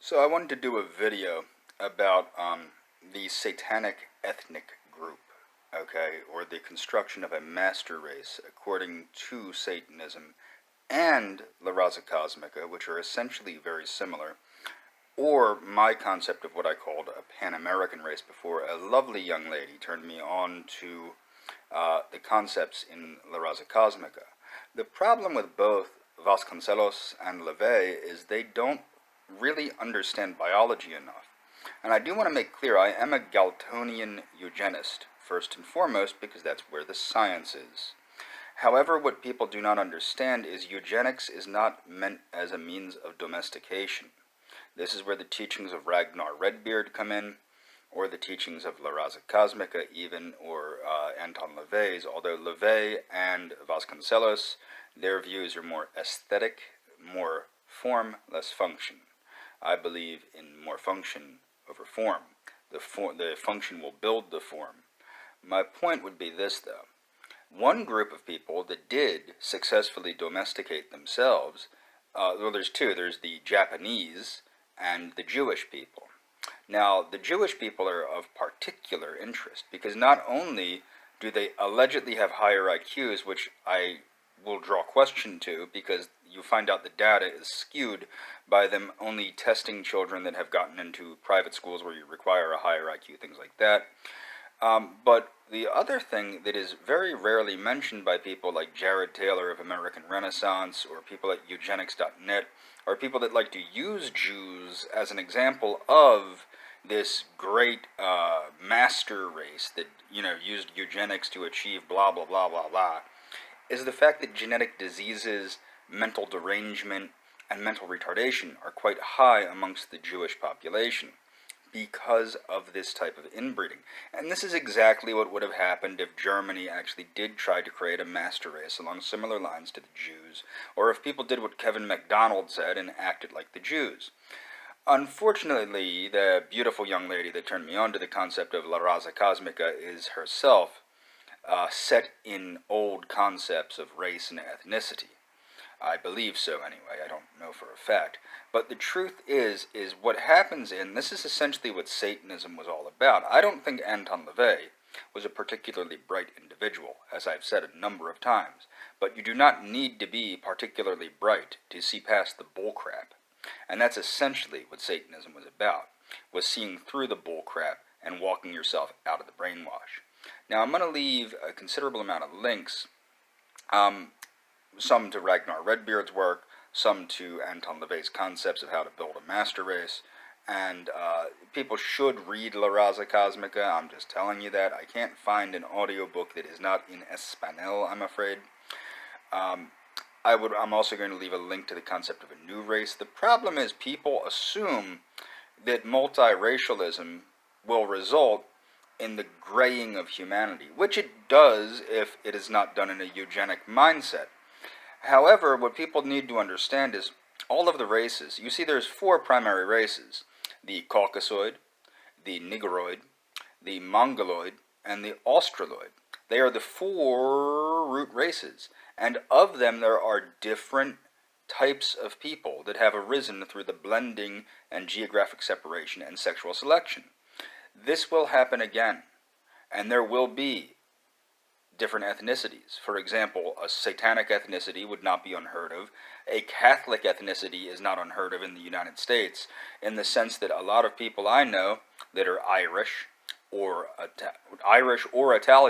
So I wanted to do a video about the Satanic ethnic group, okay, or the construction of a master race according to Satanism and La Raza Cosmica, which are essentially very similar, or my concept of what I called a Pan-American race before a lovely young lady turned me on to the concepts in La Raza Cosmica. The problem with both Vasconcelos and LaVey is they don't really understand biology enough. And I do want to make clear I am a Galtonian eugenist, first and foremost, because that's where the science is. However, what people do not understand is eugenics is not meant as a means of domestication. This is where the teachings of Ragnar Redbeard come in, or the teachings of La Raza Cosmica even, or Anton LaVey's, although LaVey and Vasconcelos, their views are more aesthetic, more form, less function. I believe in more function over form. The function will build the form. My point would be this, though. One group of people that did successfully domesticate themselves, well, there's two. There's the Japanese and the Jewish people. Now, the Jewish people are of particular interest because not only do they allegedly have higher IQs, which I will draw question to because you find out the data is skewed by them only testing children that have gotten into private schools where you require a higher IQ, things like that. But the other thing that is very rarely mentioned by people like Jared Taylor of American Renaissance or people at eugenics.net are people that like to use Jews as an example of this great master race that, used eugenics to achieve blah, blah, blah, blah, blah, is the fact that genetic diseases, mental derangement, and mental retardation are quite high amongst the Jewish population because of this type of inbreeding. And this is exactly what would have happened if Germany actually did try to create a master race along similar lines to the Jews, or if people did what Kevin MacDonald said and acted like the Jews. Unfortunately, the beautiful young lady that turned me on to the concept of La Raza Cosmica is herself set in old concepts of race and ethnicity. I believe so anyway, I don't know for a fact. But the truth is what happens this is essentially what Satanism was all about. I don't think Anton LaVey was a particularly bright individual, as I've said a number of times. But you do not need to be particularly bright to see past the bullcrap. And that's essentially what Satanism was about, was seeing through the bullcrap and walking yourself out of the brainwash. Now, I'm going to leave a considerable amount of links, some to Ragnar Redbeard's work, some to Anton LaVey's concepts of how to build a master race, and people should read La Raza Cosmica. I'm just telling you that. I can't find an audiobook that is not in Espanol, I'm afraid. I'm also going to leave a link to the concept of a new race. The problem is people assume that multiracialism will result in the graying of humanity, which it does if it is not done in a eugenic mindset. However, what people need to understand is all of the races. You see, there's four primary races: the Caucasoid, the Negroid, the Mongoloid, and the Australoid. They are the four root races, and of them there are different types of people that have arisen through the blending and geographic separation and sexual selection. This will happen again, and there will be different ethnicities. For example, a Satanic ethnicity would not be unheard of. A Catholic ethnicity is not unheard of in the United States, in the sense that a lot of people I know that are Irish or Italian